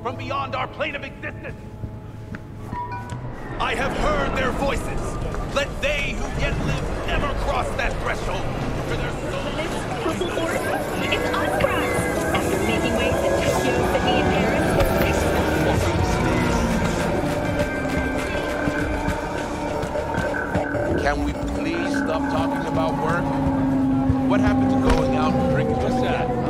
from beyond our plane of existence. I have heard their voices. Let they who yet live never cross that threshold. For their souls... Purple Horse, it's us, Brax! After making waves in Tokyo, Sydney, and Paris, Can we please stop talking about work? What happened to going out and drinking? What's that?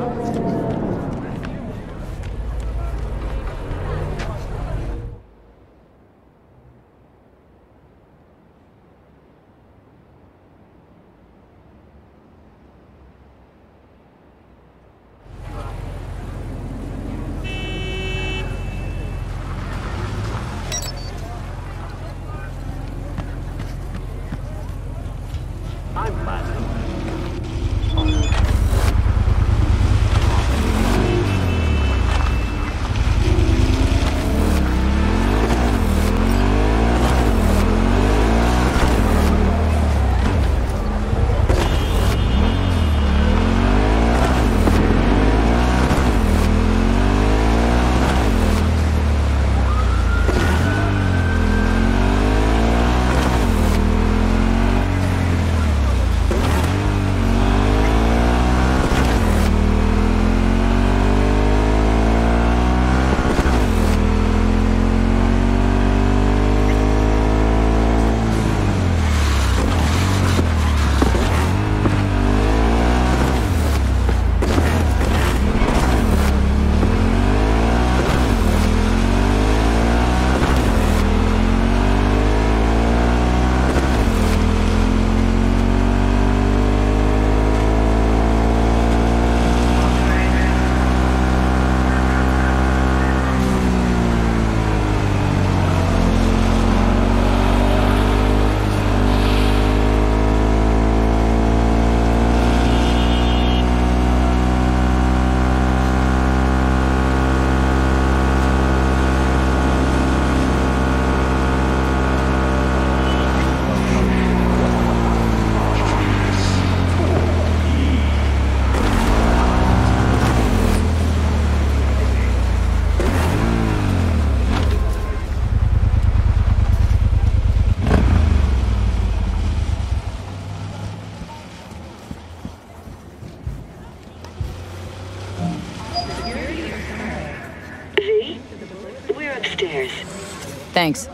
Thanks.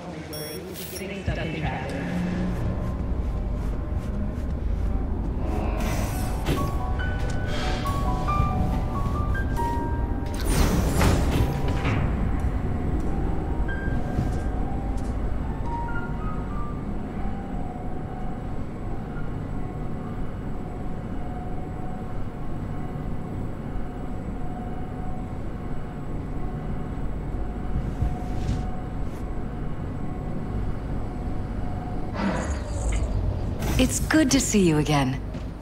It's good to see you again.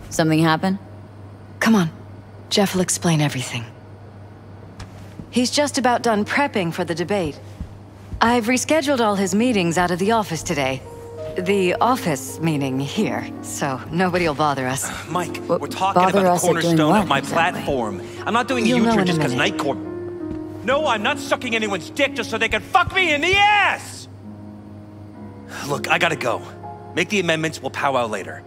Something happen? Come on. Jeff will explain everything. He's just about done prepping for the debate. I've rescheduled all his meetings out of the office today. The office meaning here, so nobody will bother us. Mike, we're talking about the cornerstone of my platform. I'm not doing a U-turn just because Night Corp... No, I'm not sucking anyone's dick just so they can fuck me in the ass! Look, I gotta go. Make the amendments, we'll powwow later.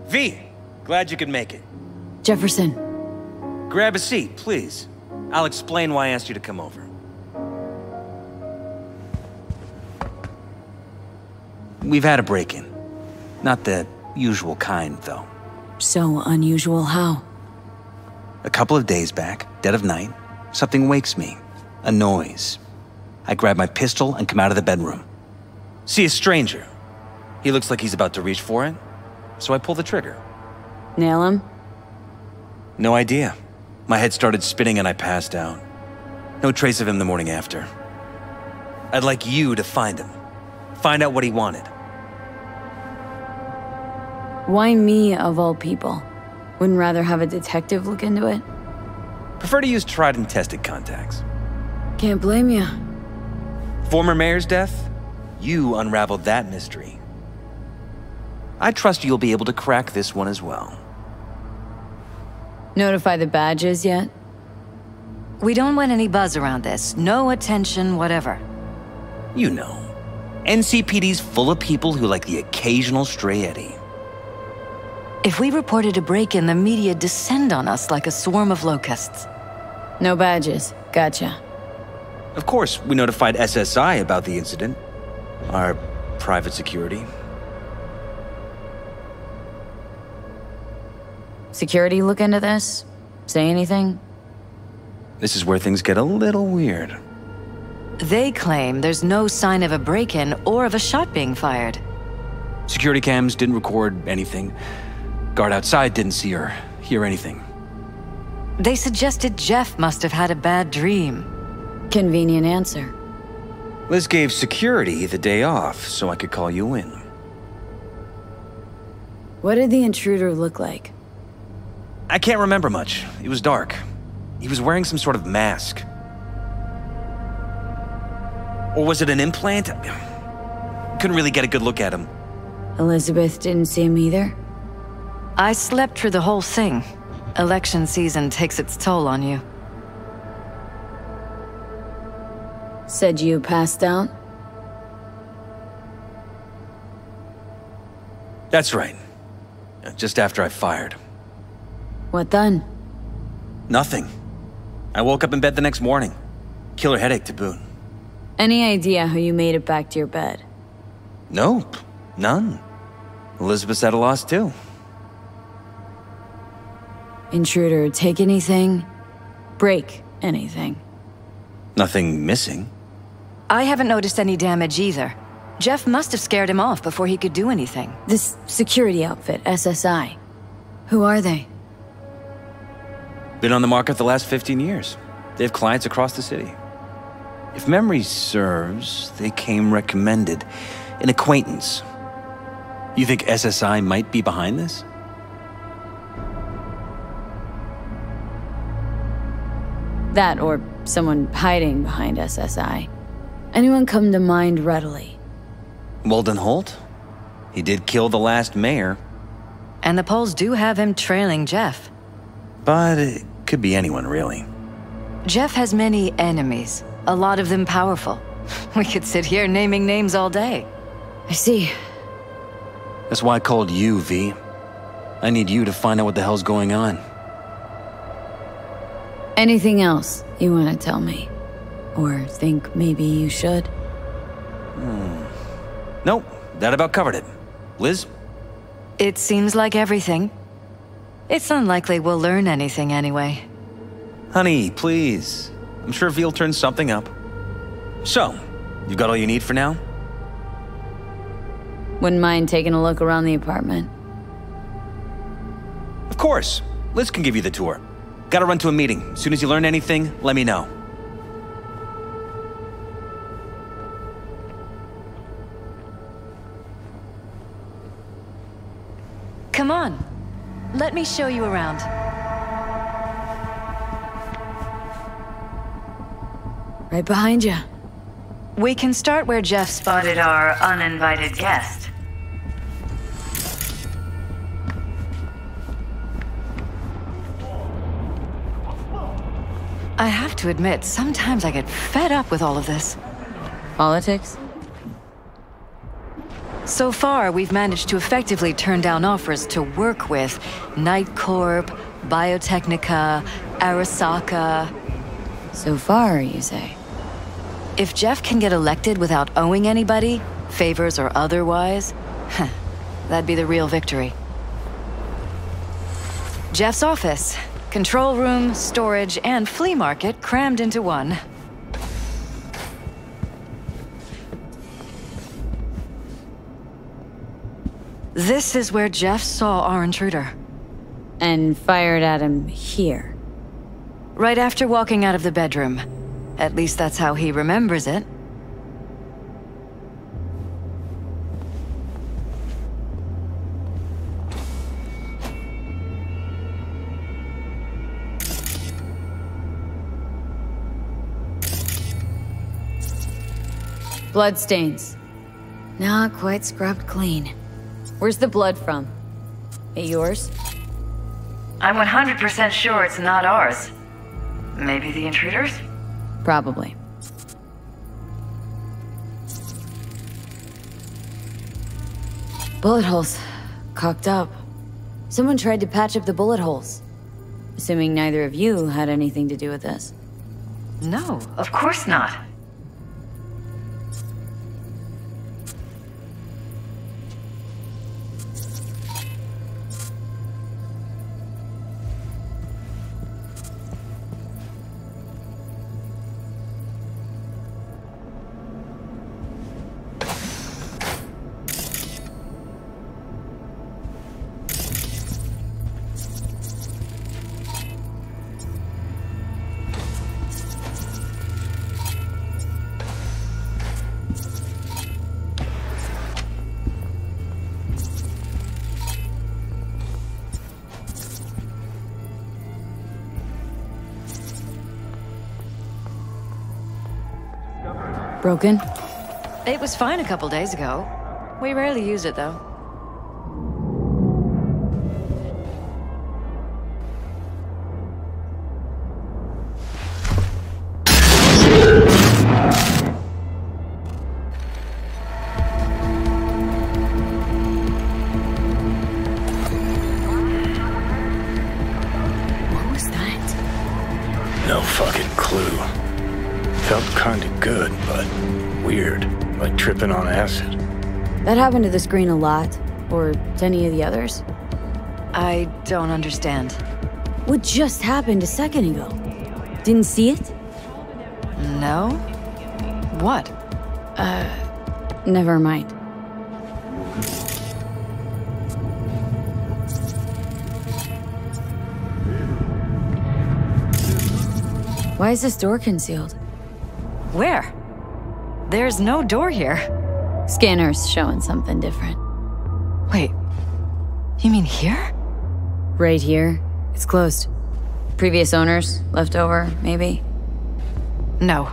V, glad you could make it. Jefferson. Grab a seat, please. I'll explain why I asked you to come over. We've had a break-in. Not the usual kind, though. So unusual how? A couple of days back, dead of night, something wakes me. A noise. I grab my pistol and come out of the bedroom. See a stranger. He looks like he's about to reach for it, so I pull the trigger. Nail him? No idea. My head started spinning and I passed out. No trace of him the morning after. I'd like you to find him. Find out what he wanted. Why me, of all people? Wouldn't rather have a detective look into it? Prefer to use tried and tested contacts. Can't blame you. Former mayor's death? You unraveled that mystery. I trust you'll be able to crack this one as well. Notify the badges yet? We don't want any buzz around this. No attention, whatever. You know, NCPD's full of people who like the occasional stray eddy. If we reported a break-in, the media descend on us like a swarm of locusts. No badges. Gotcha. Of course, we notified SSI about the incident. Our private security. Security look into this? Say anything? This is where things get a little weird. They claim there's no sign of a break-in or of a shot being fired. Security cams didn't record anything. Guard outside didn't see or hear anything. They suggested Jeff must have had a bad dream. Convenient answer. Liz gave security the day off so I could call you in. What did the intruder look like? I can't remember much. It was dark. He was wearing some sort of mask. Or was it an implant? Couldn't really get a good look at him. Elizabeth didn't see him either? I slept through the whole thing. Election season takes its toll on you. Said you passed out? That's right. Just after I fired. What then? Nothing. I woke up in bed the next morning. Killer headache to boot. Any idea how you made it back to your bed? Nope. None. Elizabeth's at a loss too. Intruder take anything? Break anything? Nothing missing. I haven't noticed any damage either. Jeff must have scared him off before he could do anything. This security outfit, SSI. Who are they? Been on the market the last 15 years. They have clients across the city. If memory serves, they came recommended. An acquaintance. You think SSI might be behind this? That or someone hiding behind SSI. Anyone come to mind readily? Walden Holt? He did kill the last mayor. And the polls do have him trailing Jeff. But it could be anyone, really. Jeff has many enemies, a lot of them powerful. We could sit here naming names all day. I see. That's why I called you, V. I need you to find out what the hell's going on. Anything else you want to tell me? Or think maybe you should? Nope, that about covered it. Liz? It seems like everything. It's unlikely we'll learn anything anyway. Honey, please. I'm sure V'll turn something up. So, you've got all you need for now? Wouldn't mind taking a look around the apartment. Of course. Liz can give you the tour. Gotta run to a meeting. As soon as you learn anything, let me know. Come on. Let me show you around. Right behind you. We can start where Jeff spotted our uninvited guest. I have to admit, sometimes I get fed up with all of this. Politics? So far, we've managed to effectively turn down offers to work with Night Corp, Biotechnica, Arasaka. So far, you say? If Jeff can get elected without owing anybody, favors or otherwise, that'd be the real victory. Jeff's office. Control room, storage, and flea market crammed into one. This is where Jeff saw our intruder. And fired at him here. Right after walking out of the bedroom. At least that's how he remembers it. Bloodstains. Not quite scrubbed clean. Where's the blood from? It yours? I'm 100% sure it's not ours. Maybe the intruders? Probably. Bullet holes. Cocked up. Someone tried to patch up the bullet holes. Assuming neither of you had anything to do with this. No, of course not. Broken? It was fine a couple days ago. We rarely use it, though. What was that? No fucking clue. Felt kinda good, but weird. Like tripping on acid. That happened to the screen a lot. Or to any of the others? I don't understand. What just happened a second ago? Didn't see it? No? What? Never mind. Why is this door concealed? Where? There's no door here. Scanner's showing something different. Wait, you mean here? Right here. It's closed. Previous owners, left over, maybe? No.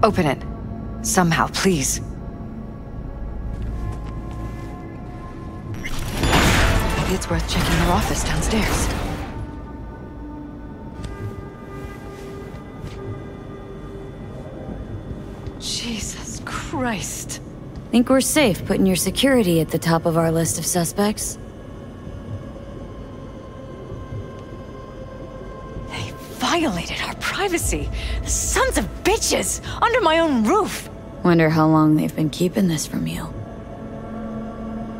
Open it. Somehow, please. Maybe it's worth checking their office downstairs. Jesus Christ. Think we're safe putting your security at the top of our list of suspects? They violated our privacy. Sons of bitches! Under my own roof! Wonder how long they've been keeping this from you.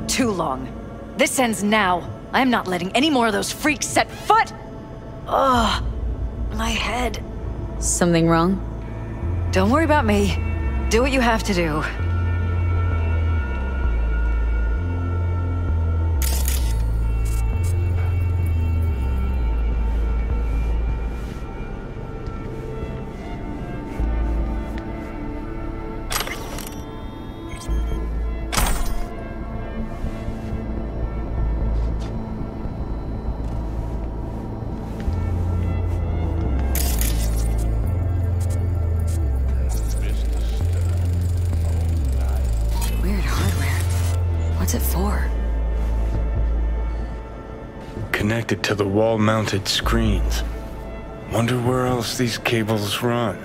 Too long. This ends now. I am not letting any more of those freaks set foot! Ugh. My head. Something wrong? Don't worry about me. Do what you have to do. Connected to the wall-mounted screens. Wonder where else these cables run.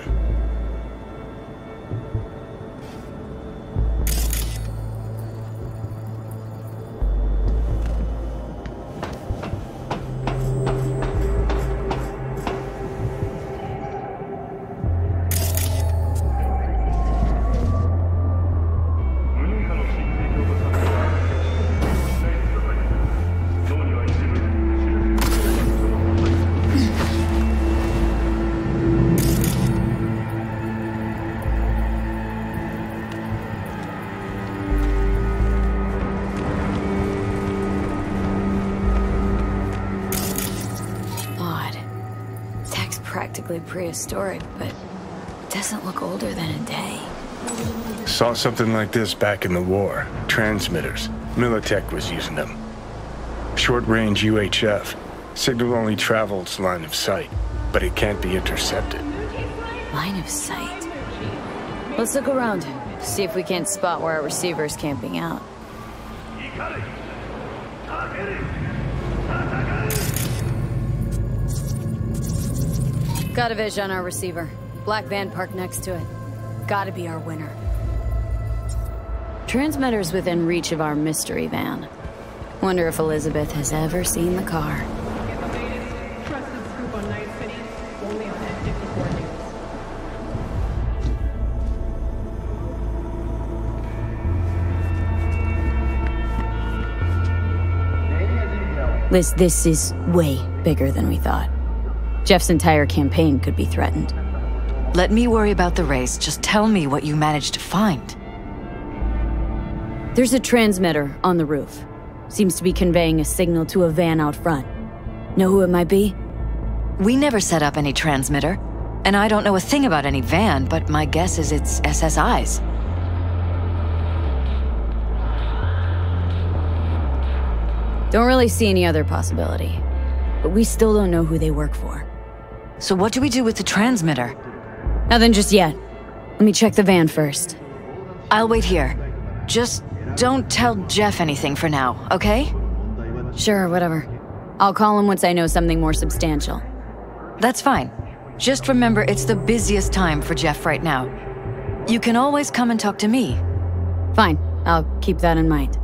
Practically prehistoric, but it doesn't look older than a day. Saw something like this back in the war. Transmitters. Militech was using them. Short-range UHF. Signal only travels line of sight, but it can't be intercepted. Line of sight? Let's look around. See if we can't spot where our receiver's camping out. Got a vis on our receiver. Black van parked next to it. Gotta be our winner. Transmitter's within reach of our mystery van. Wonder if Elizabeth has ever seen the car. Trusted scoop on Night City, only on F54 News. Liz, this is way bigger than we thought. Jeff's entire campaign could be threatened. Let me worry about the race. Just tell me what you managed to find. There's a transmitter on the roof. Seems to be conveying a signal to a van out front. Know who it might be? We never set up any transmitter, and I don't know a thing about any van, but my guess is it's SSI's. Don't really see any other possibility. But we still don't know who they work for. So what do we do with the transmitter? Nothing just yet. Let me check the van first. I'll wait here. Just don't tell Jeff anything for now, okay? Sure, whatever. I'll call him once I know something more substantial. That's fine. Just remember it's the busiest time for Jeff right now. You can always come and talk to me. Fine. I'll keep that in mind.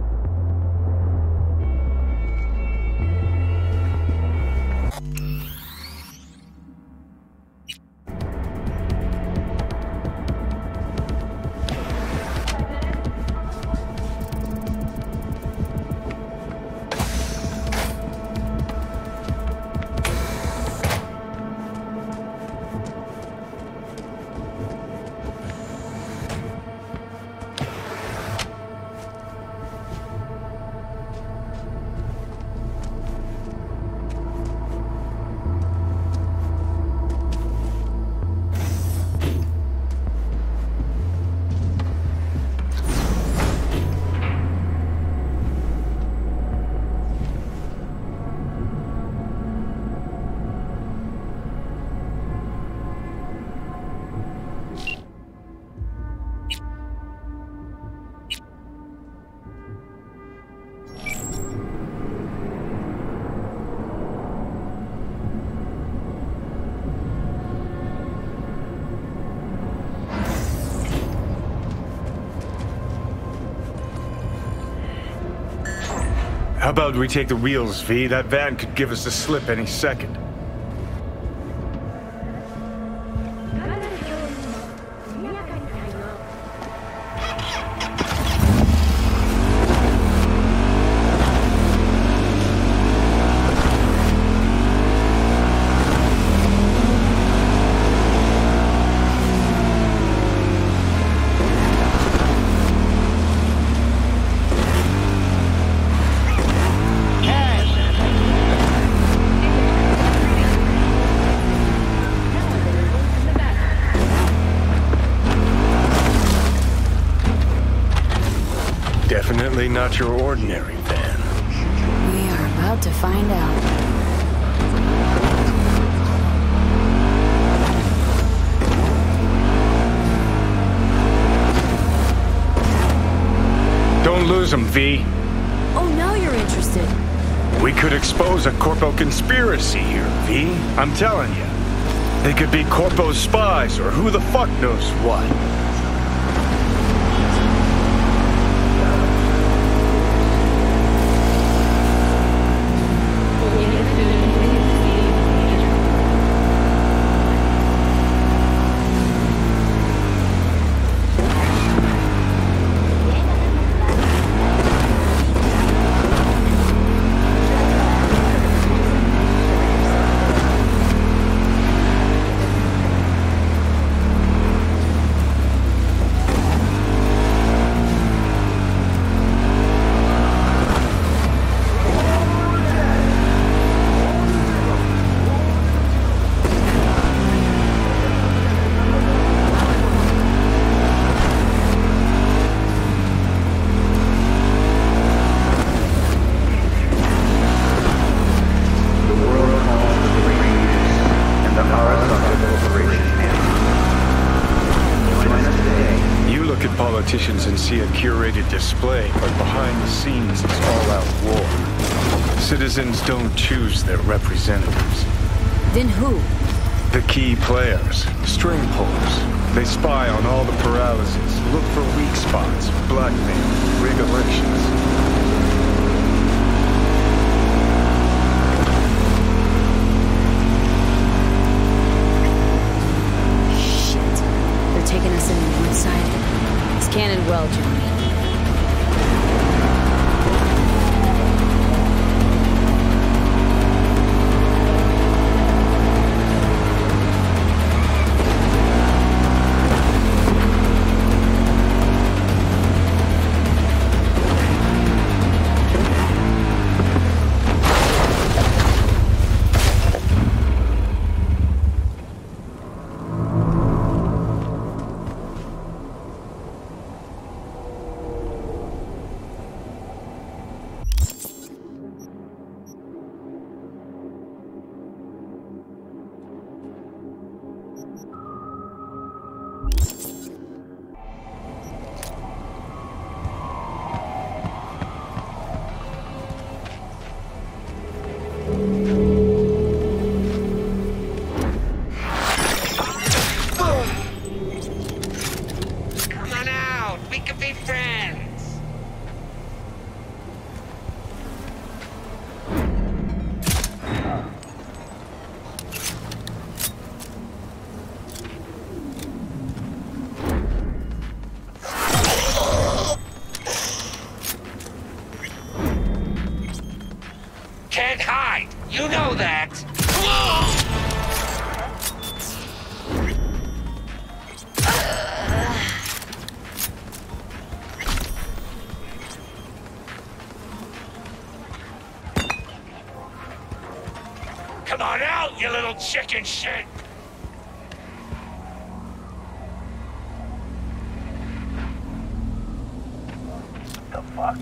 How about we take the wheels, V? That van could give us the slip any second. Definitely not your ordinary van. We are about to find out. Don't lose them, V. Oh, now you're interested. We could expose a Corpo conspiracy here, V. I'm telling you. They could be Corpo spies or who the fuck knows what. Politicians and see a curated display, but behind the scenes it's all-out war. Citizens don't choose their representatives. Then who? The key players, string pullers. They spy on all the paralyses, look for weak spots, blackmail, regulations. Shit. They're taking us in on one side. It's cannon well, Johnny. Can't hide! You know that! Come on out, you little chicken shit! The fuck?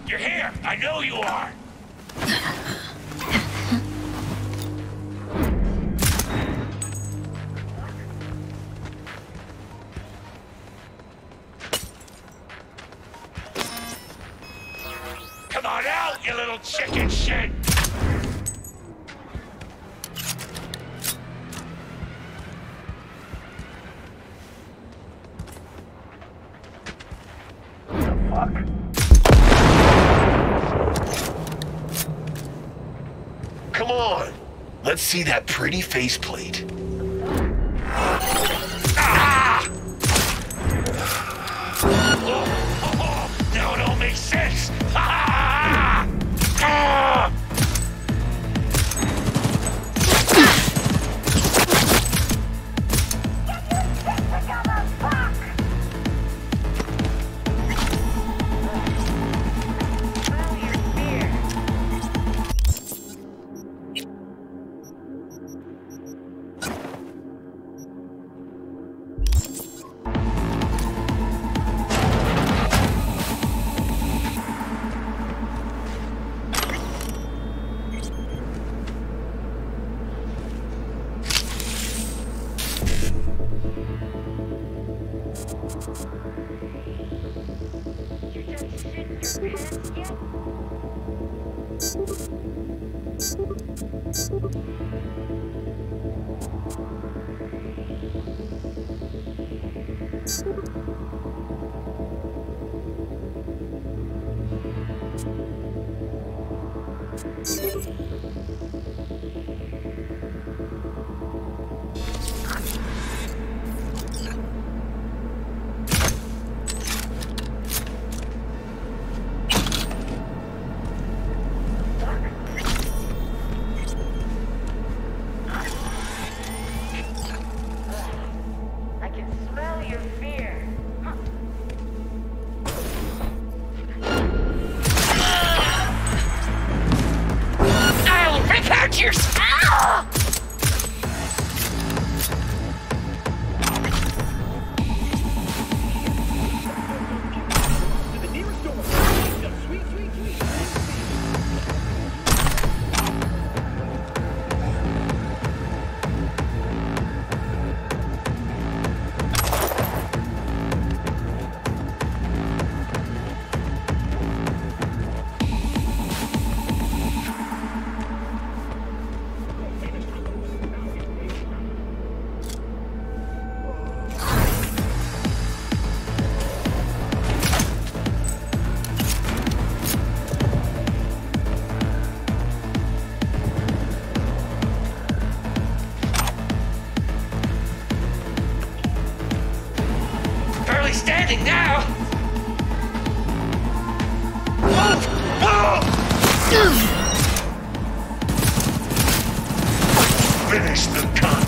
You're here! I know you are! Come on out, you little chicken shit! The fuck? Come on! Let's see that pretty faceplate. Ah! Now it all makes sense! Ah! Ah! Finish the cunt!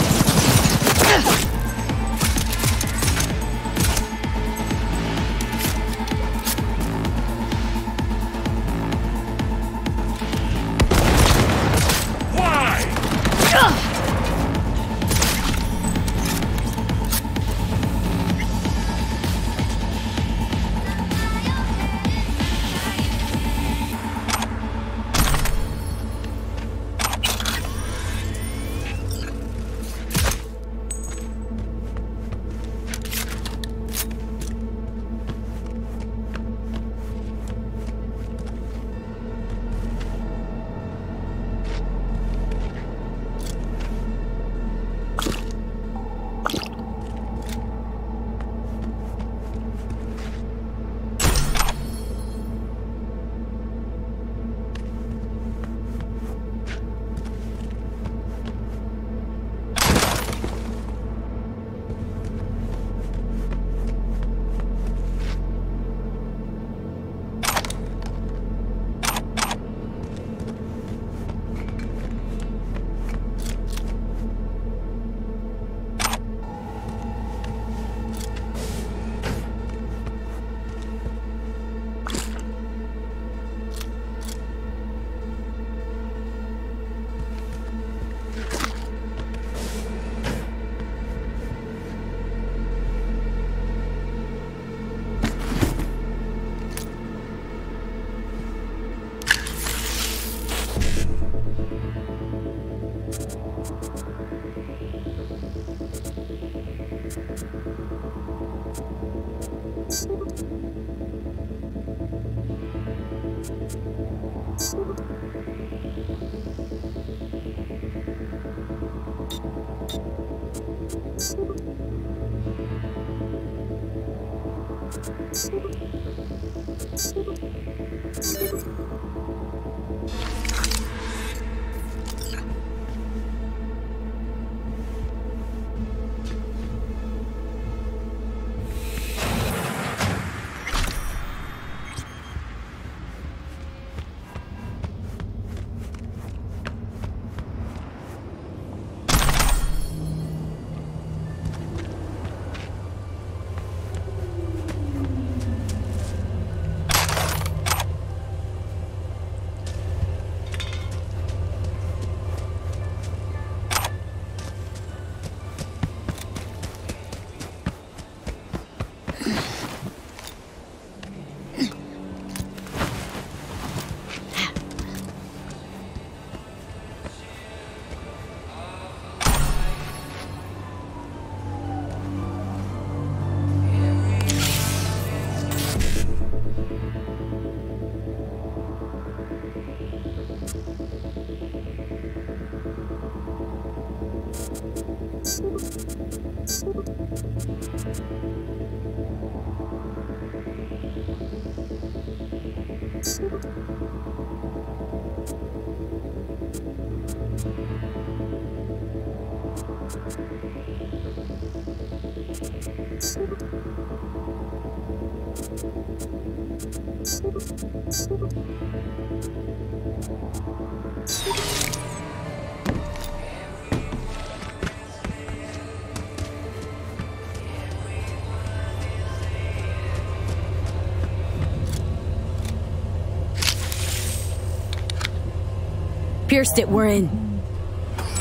Pierced it, we're in.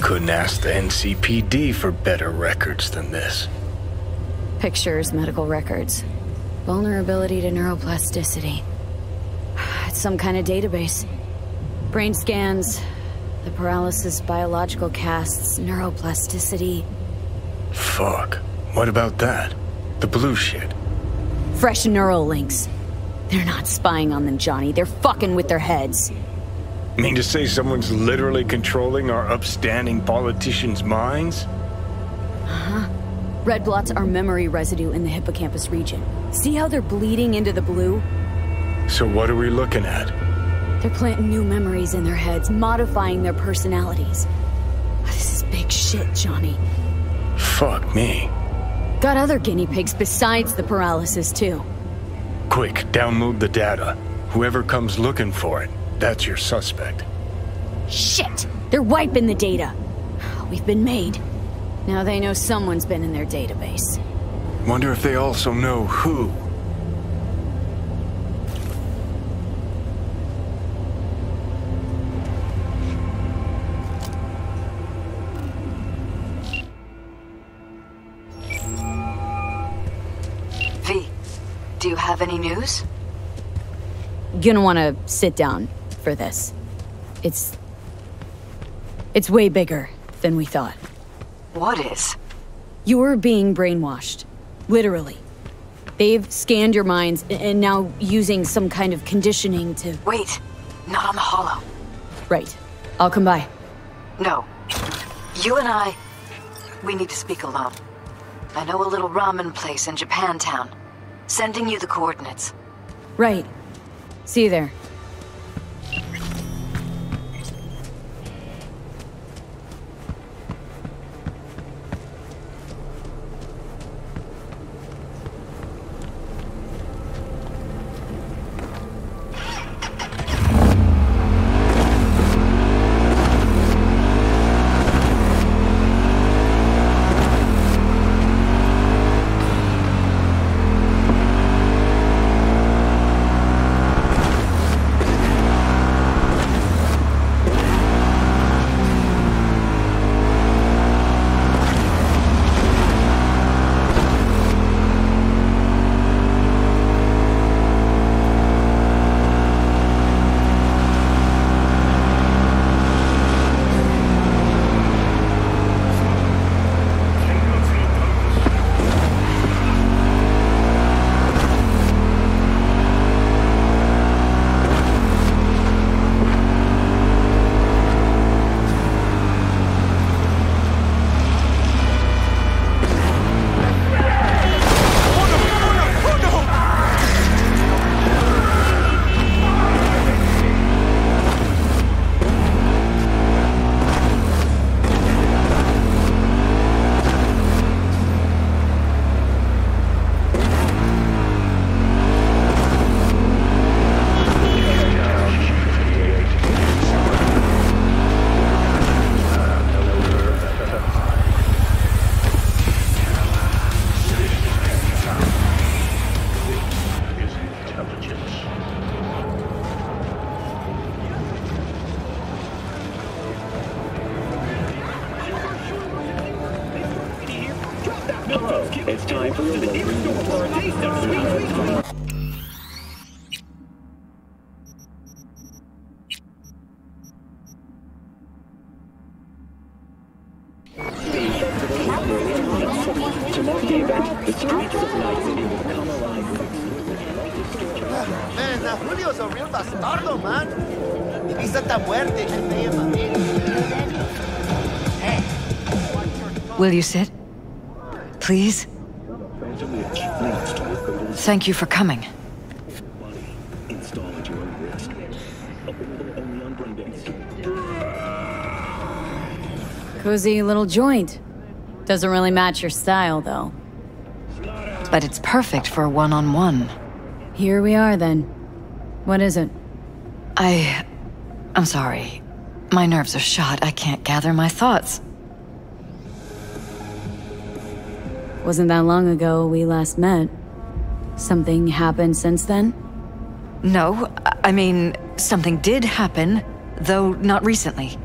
Couldn't ask the NCPD for better records than this. Pictures, medical records. Vulnerability to neuroplasticity. It's some kind of database. Brain scans, the paralysis, biological casts, neuroplasticity. Fuck. What about that? The blue shit. Fresh neural links. They're not spying on them, Johnny. They're fucking with their heads. Mean to say someone's literally controlling our upstanding politicians' minds? Uh-huh. Red blots are memory residue in the hippocampus region. See how they're bleeding into the blue? So what are we looking at? They're planting new memories in their heads, modifying their personalities. This is big shit, Johnny. Fuck me. Got other guinea pigs besides the paralysis, too. Quick, download the data. Whoever comes looking for it, that's your suspect. Shit! They're wiping the data. we've been made. Now they know someone's been in their database. Wonder if they also know who. V, do you have any news? Gonna wanna sit down for this. It's way bigger than we thought. What is? You're being brainwashed. Literally. They've scanned your minds and now using some kind of conditioning to... Wait, not on the holo. Right. I'll come by. No. You and we need to speak alone. I know a little ramen place in Japantown. Sending you the coordinates. Right. See you there. It's time for the nearest store for a taste of sweet. To mark the event, the streets of Night City will come alive. Man, now Julio's a real bastardo, man. He's Santa Muerte, gente de Madrid. Will you sit? Please? Thank you for coming. Cozy little joint. Doesn't really match your style, though. But it's perfect for a one-on-one. Here we are, then. What is it? I'm sorry. My nerves are shot. I can't gather my thoughts. Wasn't that long ago we last met. Something happened since then? No, I mean, something did happen, though not recently.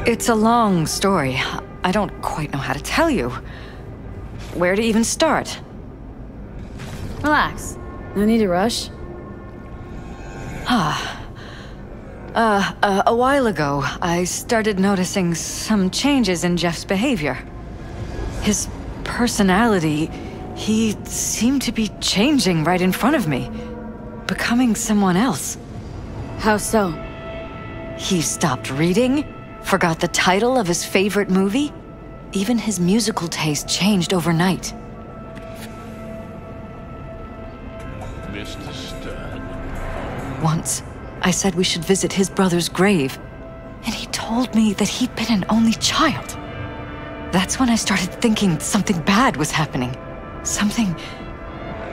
It's a long story. I don't quite know how to tell you. Where to even start? Relax. No need to rush. A while ago, I started noticing some changes in Jeff's behavior. His personality, he seemed to be changing right in front of me. Becoming someone else. How so? He stopped reading, forgot the title of his favorite movie. Even his musical taste changed overnight. Mr. Stern. Once, I said we should visit his brother's grave, and he told me that he'd been an only child. That's when I started thinking something bad was happening. Something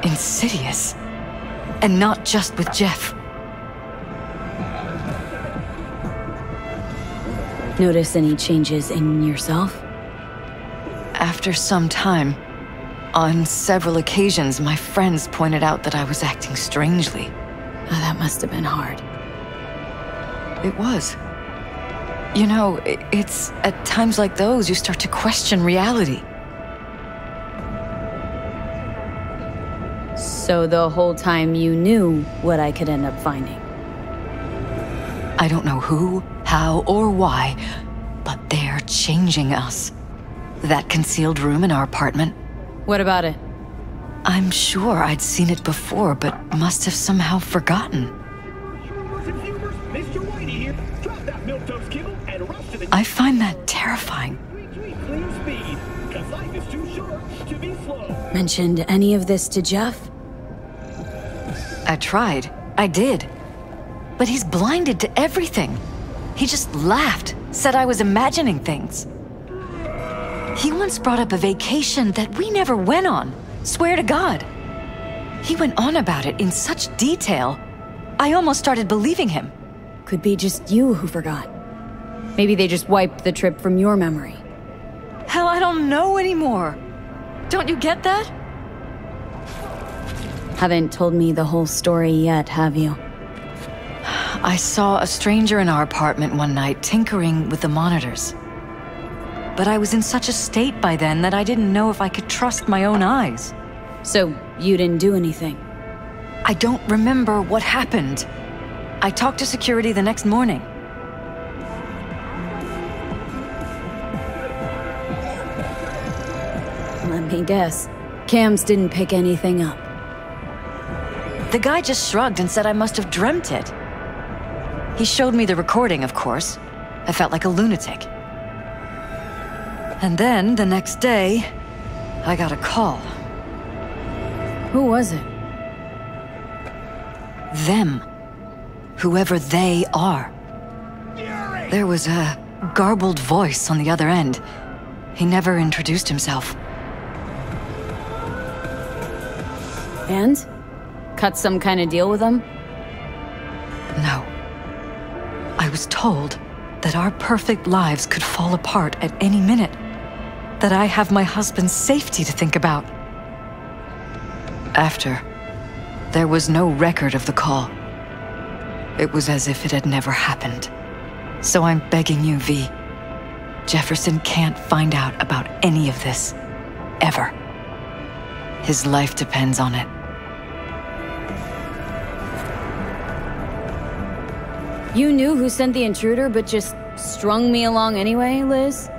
insidious. And not just with Jeff. Notice any changes in yourself? After some time, on several occasions, my friends pointed out that I was acting strangely. Oh, that must have been hard. It was. You know, it's at times like those you start to question reality. So the whole time you knew what I could end up finding? I don't know who, how, or why, but they're changing us. That concealed room in our apartment. What about it? I'm sure I'd seen it before, but must have somehow forgotten. I find that terrifying. Mentioned any of this to Jeff? I tried. I did. But he's blinded to everything. He just laughed, said I was imagining things. He once brought up a vacation that we never went on. Swear to God. He went on about it in such detail, I almost started believing him. Could be just you who forgot. Maybe they just wiped the trip from your memory. Hell, I don't know anymore. Don't you get that? Haven't told me the whole story yet, have you? I saw a stranger in our apartment one night tinkering with the monitors. But I was in such a state by then that I didn't know if I could trust my own eyes. So you didn't do anything? I don't remember what happened. I talked to security the next morning. Let me guess. Cams didn't pick anything up. The guy just shrugged and said I must have dreamt it. He showed me the recording, of course. I felt like a lunatic. And then, the next day, I got a call. Who was it? Them. Whoever they are. There was a garbled voice on the other end. He never introduced himself. And? Cut some kind of deal with them? No. I was told that our perfect lives could fall apart at any minute. That I have my husband's safety to think about. After, there was no record of the call. It was as if it had never happened. So I'm begging you, V. Jefferson can't find out about any of this. Ever. His life depends on it. You knew who sent the intruder, but just strung me along anyway, Liz?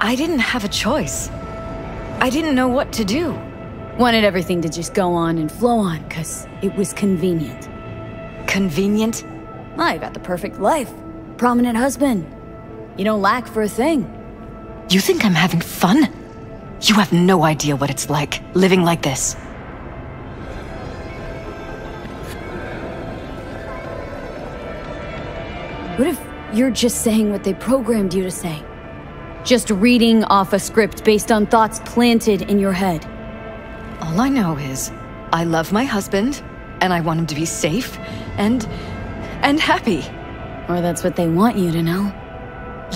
I didn't have a choice. I didn't know what to do. Wanted everything to just go on and flow on, because it was convenient. Convenient? I got the perfect life. Prominent husband. You don't lack for a thing. You think I'm having fun? You have no idea what it's like, living like this. What if you're just saying what they programmed you to say? Just reading off a script based on thoughts planted in your head. All I know is, I love my husband, and I want him to be safe, and happy. Or that's what they want you to know.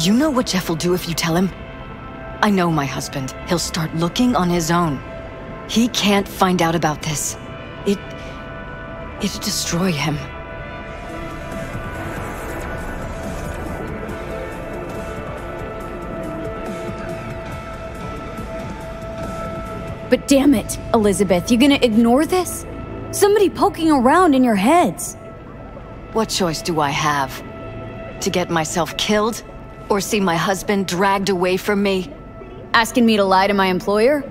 You know what Jeff will do if you tell him? I know my husband. He'll start looking on his own. He can't find out about this. It'd destroy him. But damn it, Elizabeth, you gonna ignore this? Somebody poking around in your heads. What choice do I have? To get myself killed? Or see my husband dragged away from me? Asking me to lie to my employer?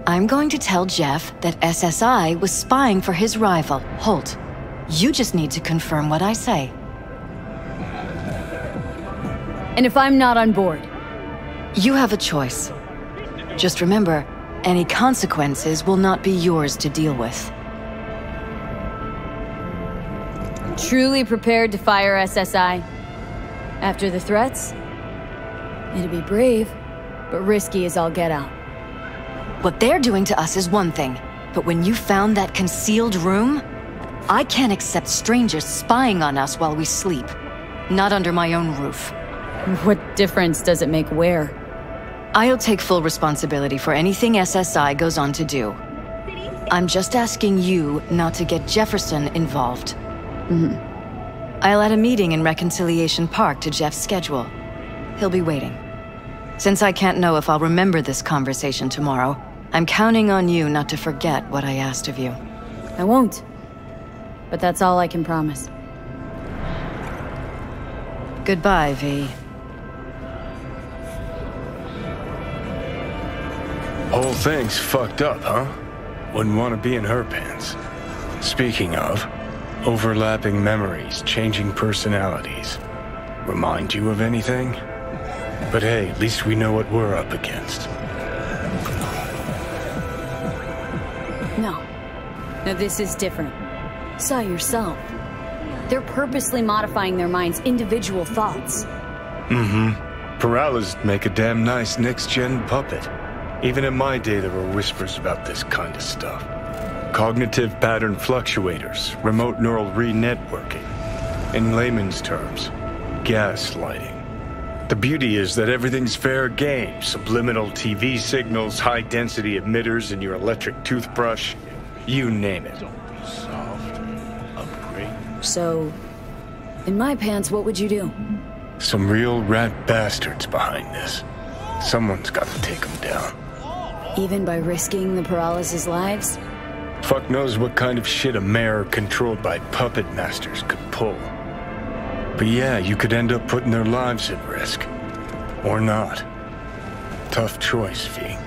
I'm going to tell Jeff that SSI was spying for his rival, Holt. You just need to confirm what I say. And if I'm not on board? You have a choice. Just remember, any consequences will not be yours to deal with. Truly prepared to fire SSI? After the threats? It'd be brave, but risky as all get out. What they're doing to us is one thing, but when you found that concealed room, I can't accept strangers spying on us while we sleep. Not under my own roof. What difference does it make where? I'll take full responsibility for anything SSI goes on to do. I'm just asking you not to get Jefferson involved. I'll add a meeting in Reconciliation Park to Jeff's schedule. He'll be waiting. Since I can't know if I'll remember this conversation tomorrow, I'm counting on you not to forget what I asked of you. I won't. But that's all I can promise. Goodbye, V. Whole thing's fucked up, huh? Wouldn't want to be in her pants. Speaking of, overlapping memories, changing personalities. Remind you of anything? But hey, at least we know what we're up against. No. No, this is different. Saw yourself. They're purposely modifying their minds' individual thoughts. Peralez make a damn nice next-gen puppet. Even in my day, there were whispers about this kind of stuff. Cognitive pattern fluctuators, remote neural re-networking. In layman's terms, gaslighting. The beauty is that everything's fair game. Subliminal TV signals, high-density emitters in your electric toothbrush. You name it. So, in my pants, what would you do? Some real rat bastards behind this. Someone's got to take them down. Even by risking the Peralez's lives? Fuck knows what kind of shit a mayor controlled by puppet masters could pull. But yeah, you could end up putting their lives at risk. Or not. Tough choice, V.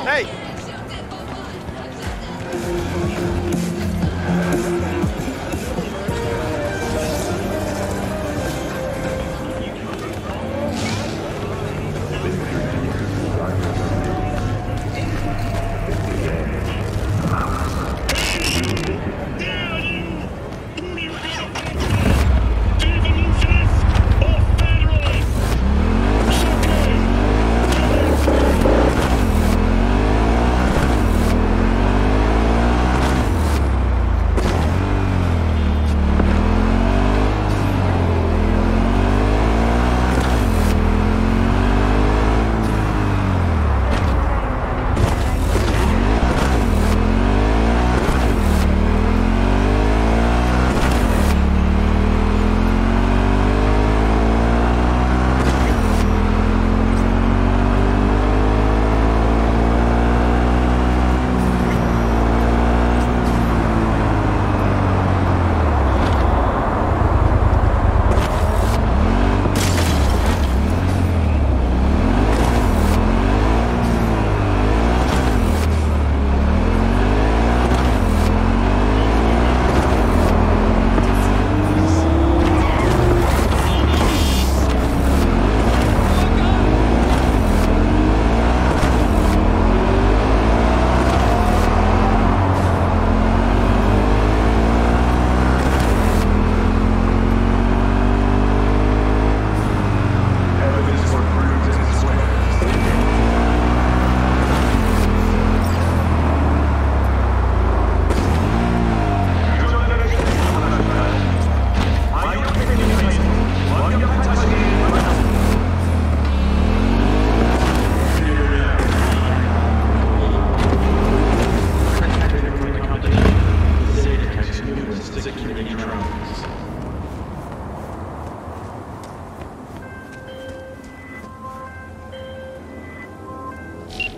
Hey!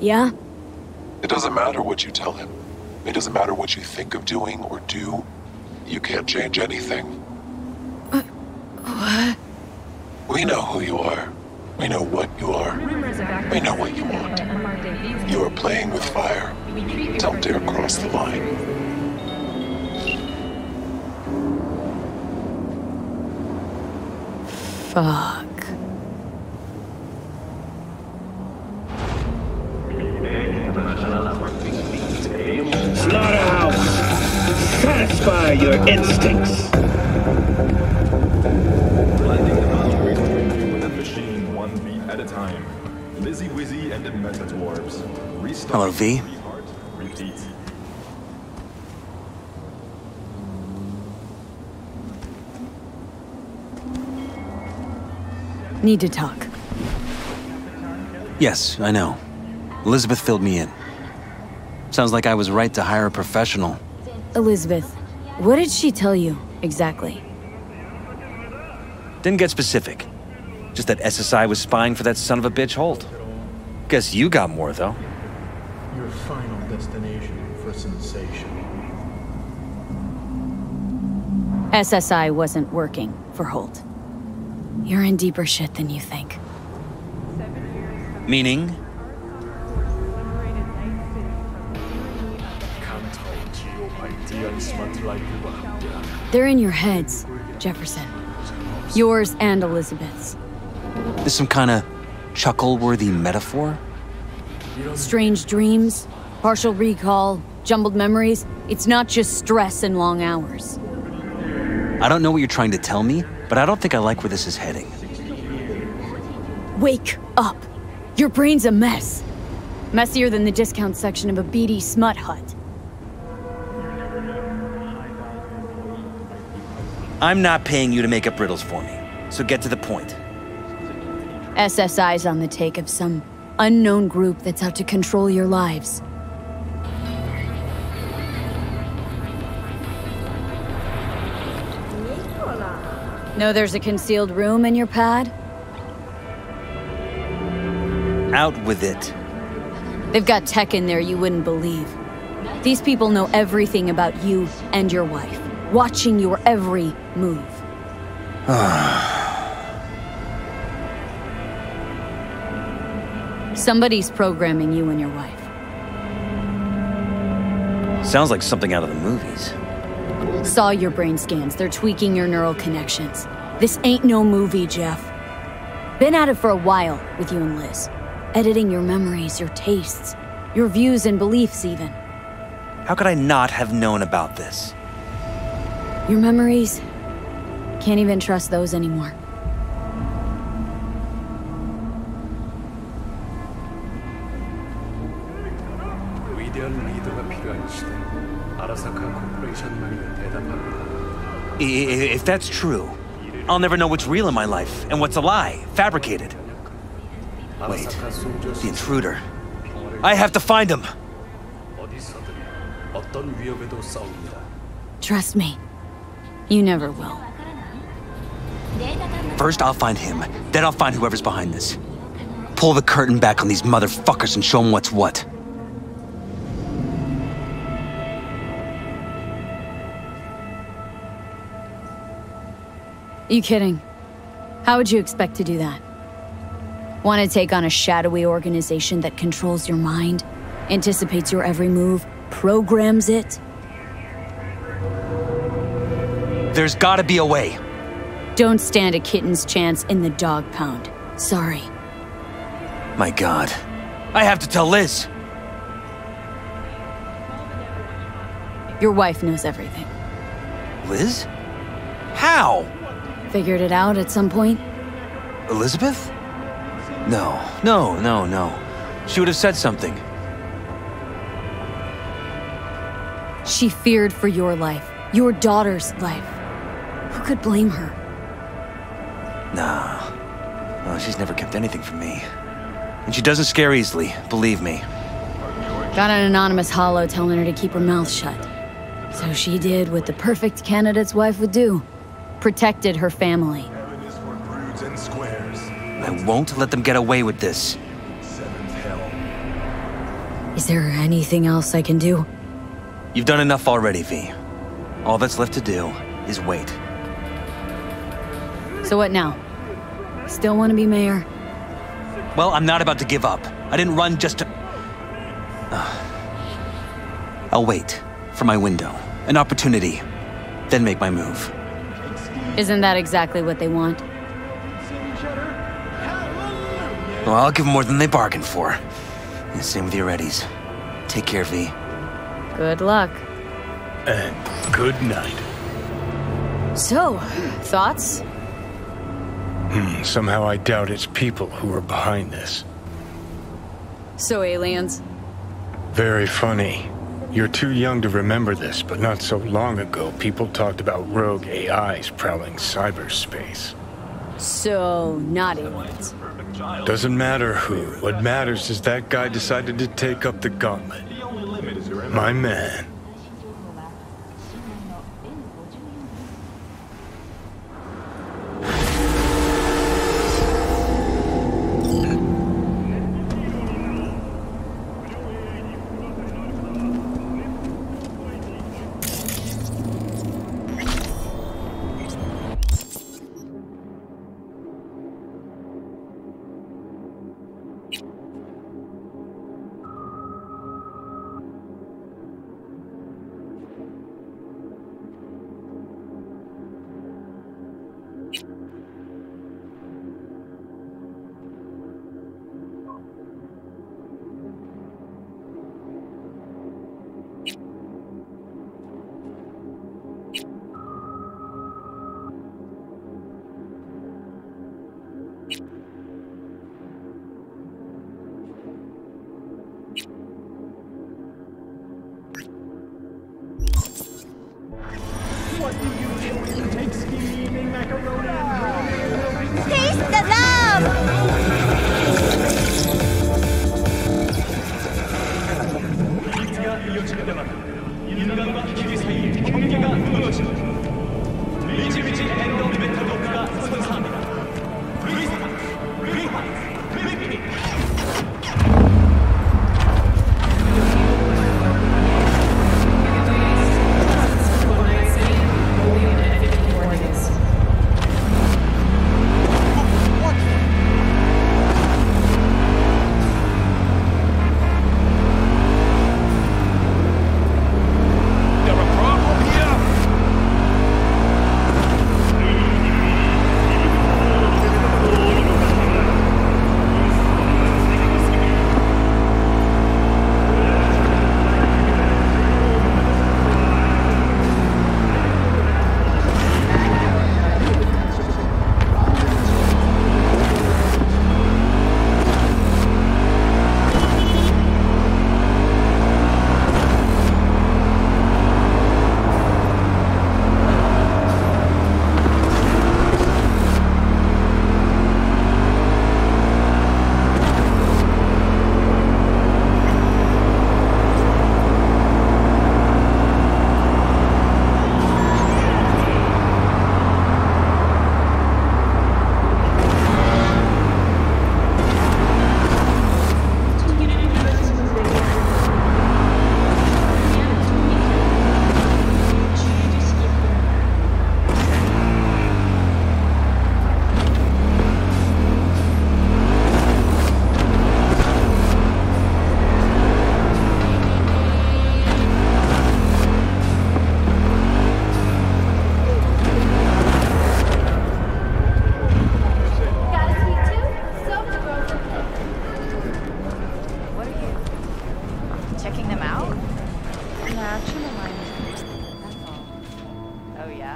Yeah? It doesn't matter what you tell him. It doesn't matter what you think of doing or do. You can't change anything. What? We know who you are. We know what you are. We know what you want. You are playing with fire. Don't dare cross the line. Fuck. Slaughterhouse! Satisfy your instincts! Hello, V. Need to talk. Yes, I know. Elizabeth filled me in. Sounds like I was right to hire a professional. Elizabeth, what did she tell you, exactly? Didn't get specific. Just that SSI was spying for that son of a bitch Holt. Guess you got more, though. Your final destination for sensation. SSI wasn't working for Holt. You're in deeper shit than you think. Meaning? They're in your heads, Jefferson. Yours and Elizabeth's. This some kind of chuckle-worthy metaphor? Strange dreams, partial recall, jumbled memories. It's not just stress and long hours. I don't know what you're trying to tell me, but I don't think I like where this is heading. Wake up! Your brain's a mess. Messier than the discount section of a beady smut hut. I'm not paying you to make up riddles for me, so get to the point. SSI's on the take of some unknown group that's out to control your lives. Know there's a concealed room in your pad? Out with it. They've got tech in there you wouldn't believe. These people know everything about you and your wife, watching your every move. Somebody's programming you and your wife. Sounds like something out of the movies. Saw your brain scans. They're tweaking your neural connections. This ain't no movie, Jeff. Been at it for a while with you and Liz. Editing your memories, your tastes, your views and beliefs even. How could I not have known about this? Your memories? Can't even trust those anymore. If that's true, I'll never know what's real in my life and what's a lie, fabricated. Wait, the intruder. I have to find him! Trust me, you never will. First I'll find him, then I'll find whoever's behind this. Pull the curtain back on these motherfuckers and show them what's what. You kidding? How would you expect to do that? Want to take on a shadowy organization that controls your mind, anticipates your every move, programs it? There's gotta be a way. Don't stand a kitten's chance in the dog pound. Sorry. My God. I have to tell Liz. Your wife knows everything. Liz? How? Figured it out at some point? Elizabeth? No. She would have said something. She feared for your life, your daughter's life. Who could blame her? Nah. Well, she's never kept anything from me. And she doesn't scare easily, believe me. Got an anonymous holo telling her to keep her mouth shut. So she did what the perfect candidate's wife would do. Protected her family. I won't let them get away with this. Is there anything else I can do? You've done enough already, V. All that's left to do is wait. So what now? Still want to be mayor? Well, I'm not about to give up. I didn't run just to... I'll wait for my window, an opportunity, then make my move. Isn't that exactly what they want? Well, I'll give them more than they bargained for. And same with your Eddies. Take care, V. Good luck. And good night. So, thoughts? Somehow I doubt it's people who are behind this. So aliens? Very funny. You're too young to remember this, but not so long ago, people talked about rogue AIs prowling cyberspace. So, not aliens. Doesn't matter who. What matters is that guy decided to take up the gauntlet. My man. What do you do when you take steaming macaroni and Taste the love! 빛과 이어지는 데마다 인간과 기계 사이의 경계가 무너지는 미지미지 엔더 메탈 로크가 선사합니다.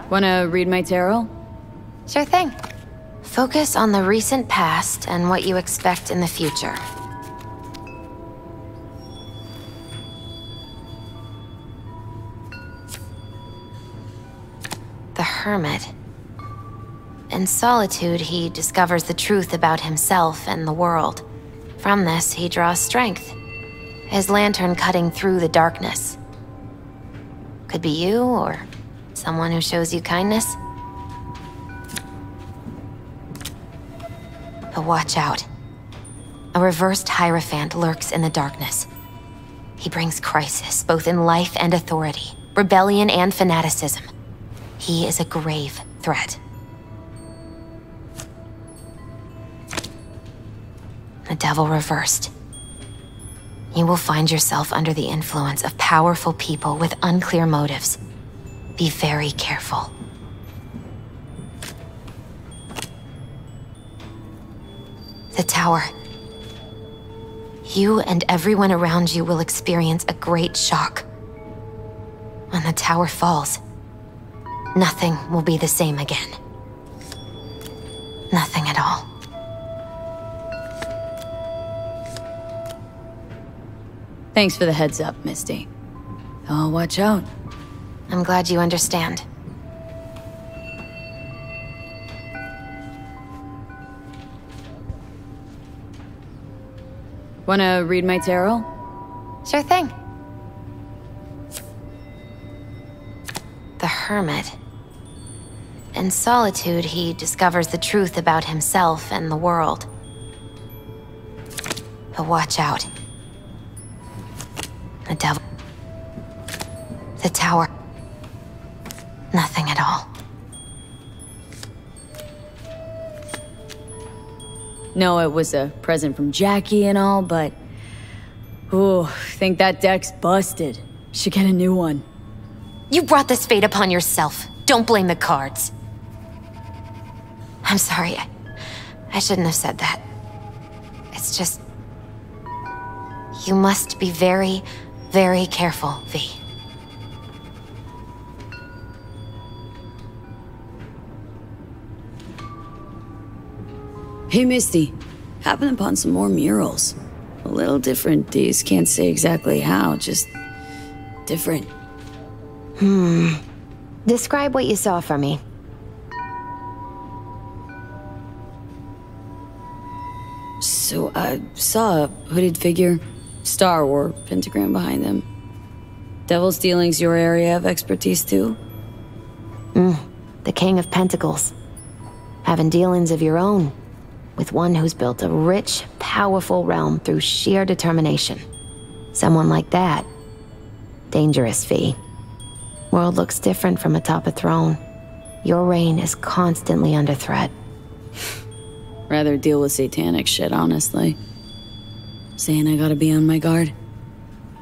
Wanna read my tarot? Sure thing. Focus on the recent past and what you expect in the future. The Hermit. In solitude, he discovers the truth about himself and the world. From this, he draws strength. His lantern cutting through the darkness. Could be you, or someone who shows you kindness. But watch out. A reversed Hierophant lurks in the darkness. He brings crisis, both in life and authority, rebellion and fanaticism. He is a grave threat. The Devil reversed. You will find yourself under the influence of powerful people with unclear motives. Be very careful. The Tower. You and everyone around you will experience a great shock. When the tower falls, nothing will be the same again. Nothing at all. Thanks for the heads up, Misty. Oh, watch out. I'm glad you understand. Wanna read my tarot? Sure thing. The Hermit. In solitude, he discovers the truth about himself and the world. But watch out. The devil. The tower. Nothing at all. No, it was a present from Jackie and all, but... Ooh, think that deck's busted. Should get a new one. You brought this fate upon yourself. Don't blame the cards. I'm sorry. I shouldn't have said that. It's just... You must be very, very careful, V. Hey, Misty. Happened upon some more murals. A little different, these. Can't say exactly how, just... different. Describe what you saw for me. So, I saw a hooded figure, star or pentagram behind them. Devil's Dealing's your area of expertise, too? The King of Pentacles. Having dealings of your own, with one who's built a rich, powerful realm through sheer determination. Someone like that. Dangerous, V. World looks different from atop a throne. Your reign is constantly under threat. Rather deal with satanic shit, honestly. Saying I gotta be on my guard?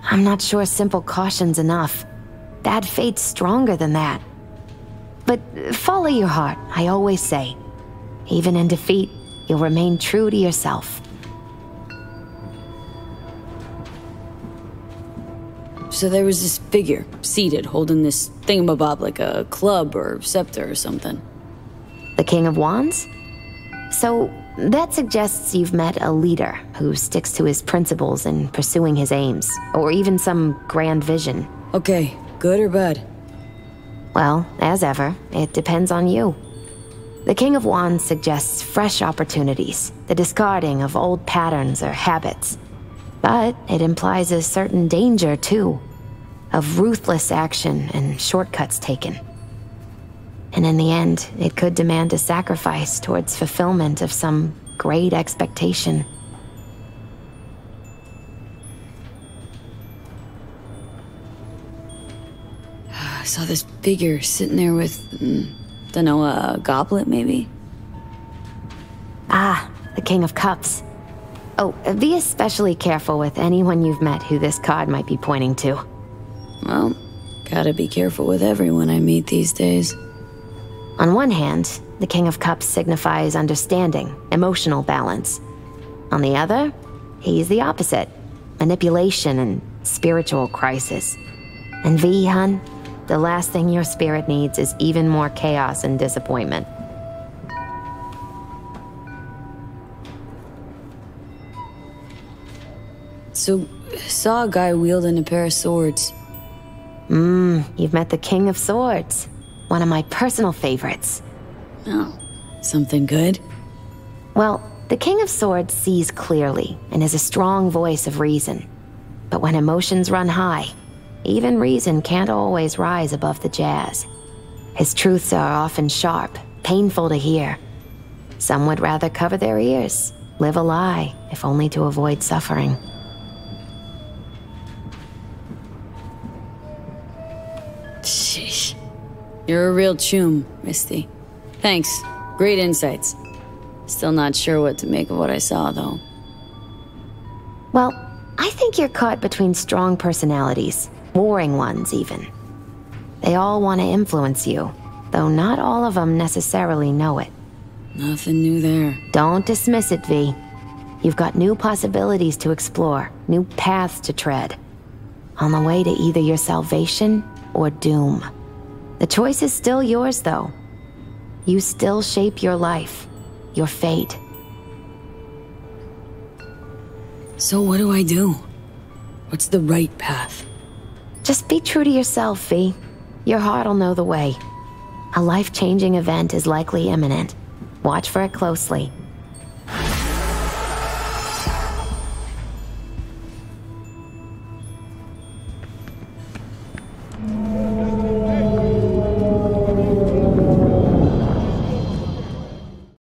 I'm not sure simple caution's enough. Bad fate's stronger than that. But follow your heart, I always say. Even in defeat, you'll remain true to yourself. So there was this figure, seated, holding this thingamabob like a club or scepter or something. The King of Wands? So, that suggests you've met a leader who sticks to his principles in pursuing his aims, or even some grand vision. Okay, good or bad? Well, as ever, it depends on you. The King of Wands suggests fresh opportunities, the discarding of old patterns or habits. But it implies a certain danger, too, of ruthless action and shortcuts taken. And in the end, it could demand a sacrifice towards fulfillment of some great expectation. I saw this figure sitting there with, dunno, a goblet, maybe? Ah, the King of Cups. Oh, be especially careful with anyone you've met who this card might be pointing to. Well, gotta be careful with everyone I meet these days. On one hand, the King of Cups signifies understanding, emotional balance. On the other, he's the opposite, manipulation and spiritual crisis. And V, hun, the last thing your spirit needs is even more chaos and disappointment. So, saw a guy wielding a pair of swords. You've met the King of Swords. One of my personal favorites. Oh, something good? Well, the King of Swords sees clearly and is a strong voice of reason. But when emotions run high, even reason can't always rise above the jazz. His truths are often sharp, painful to hear. Some would rather cover their ears, live a lie, if only to avoid suffering. Sheesh. You're a real chum, Misty. Thanks. Great insights. Still not sure what to make of what I saw, though. Well, I think you're caught between strong personalities, warring ones even. They all want to influence you, though not all of them necessarily know it. Nothing new there. Don't dismiss it, V. You've got new possibilities to explore, new paths to tread. On the way to either your salvation or doom. The choice is still yours, though. You still shape your life, your fate. So what do I do? What's the right path? Just be true to yourself, V. Your heart'll know the way. A life-changing event is likely imminent. Watch for it closely.